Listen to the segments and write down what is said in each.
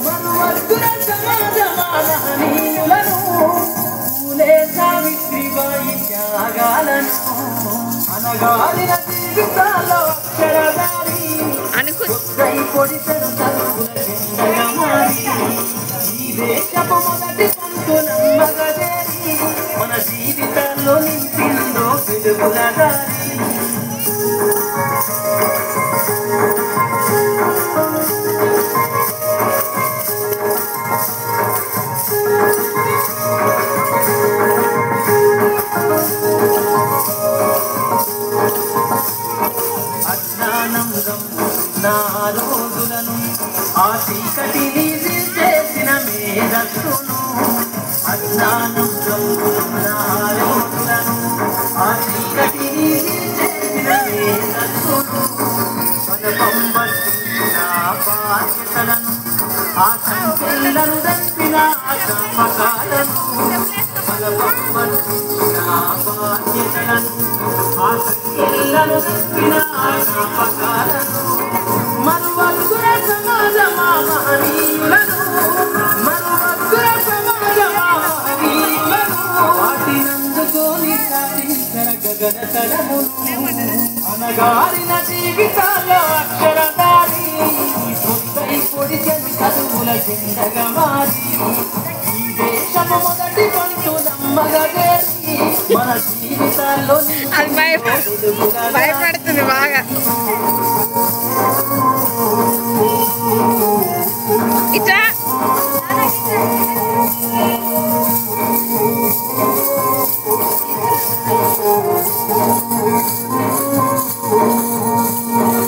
మనువర్తుల సమాజమానహనీయులను పూలే సావిత్రిబాయి త్యాగాలను అనగారిన జీవితాల్లో అక్షరదారి కొత్తై పొడిసెను తలుపుల చిందగా మారి ఈ దేశపు మొదటి పంతు నమ్మగదేరి మన జీవితాల్లో నింపిందో వెలుగుల దారి అజ్ఞానం నా రోజులను ఆ చీకటిని చేసిన మేధస్సును అజ్ఞానం నా రోజులను ఆ చీకటిని చేసిన మేధస్సును పదపం వర్తించిన బాధ్యతలను ఆ సంఖ్యలను దంపిన జ్ఞాపకాలను పదపం వర్తించిన బాధ్యతలను ఆ సంఖ్యలను దంపిన జ్ఞాపకాలను మనువర్తుల సమాజమానహనీయులను మనువర్తుల సమాజమానహనీయులను వాటినందుకోని సాధించర గగన తలమును అనగారిన జీవితాల్లో అక్షరదారి కొత్తై పొడిచెను చదువుల జిందగా మారి ఈ దేశము మొదటి పంతు నమ్మగదేరి మన జీవితాల్లో భయపడుతుంది బాగా ఇట్లా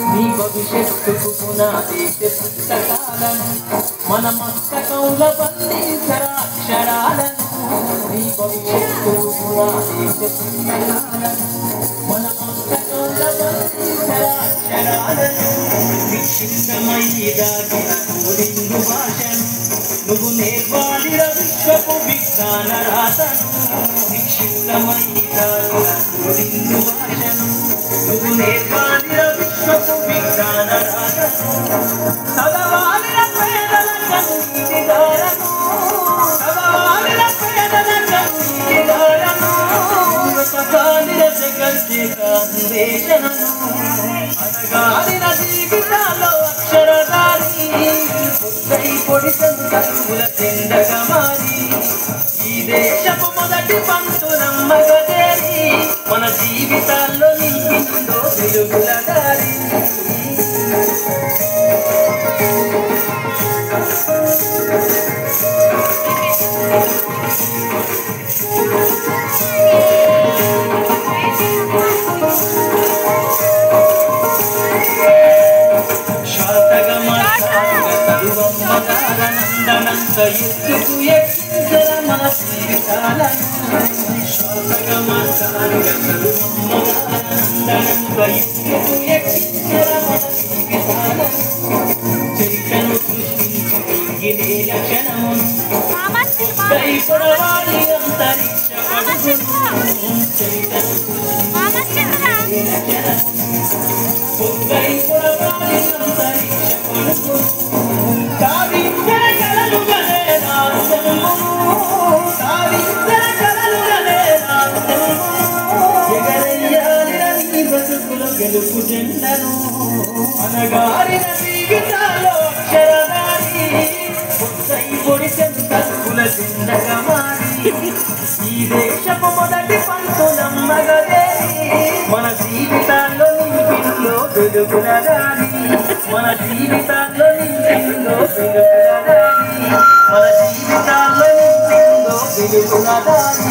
నీ భవిష్యత్తుకు పునాదేశ పుస్తకాలను మన మస్తకంలో బంధించర అక్షరాలను నీ భవిష్యత్తుకు పునాదేశ పుస్తకాలను మన మస్తకంలో బంధించర అక్షరాలను నిశ్చితమై దాగిన కోడిందు భాషను నువ్వు నేర్పాలిర విశ్వపు విజ్ఞాన రాతను నిశ్చితమై దాగిన కోడిందు భాషను నువ్వు నేర్పాలిర విశ్వపు విజ్ఞాన రాతను చదవాలిర పేదల కన్నీటి దారను చదవాలిర పేదల కన్నీటి దారను పతాలిర జగద్దేక అన్వేషణను అనగారిన జీవితాల్లో అక్షరదారి కొత్తై పొడిసెను తలుపుల చిందగా మారి ఈ దేశపు మొదటి పంతు నమ్మగదేరి మన జీవితాల్లో నింపిందో వెలుగుల దారి నందనంత ఎత్తుకు ఎక్కించర మన జీవితాలను నందనంత ఎత్తుకు ఎక్కించర మన జీవితాలను చరిత్రను సృష్టించి లక్షణమును కొత్తై పొడవాలి అంతరిక్ష చరిత్రను కొత్తై పొడవాలి అంతరిక్ష సాధించర కలలుగలే నా జన్మము సాధించర కలలుగలే నా జన్మము ఎగరయ్యాలిన నీ బతుకులో గెలుపు జెండను అనగారిన జీవితాల్లో అక్షరదారి కొత్తై పొడిసెను తలుపుల జిందగా మారి ఈ దేశపు మొదటి పంతు నమ్మగదేరి మన జీవితాల్లో నింపిందో వెలుగుల దారి మన జీవితాల్లో నింపిందో వెలుగుల దారి మన జీవితాల్లో నింపిందో వెలుగుల దారి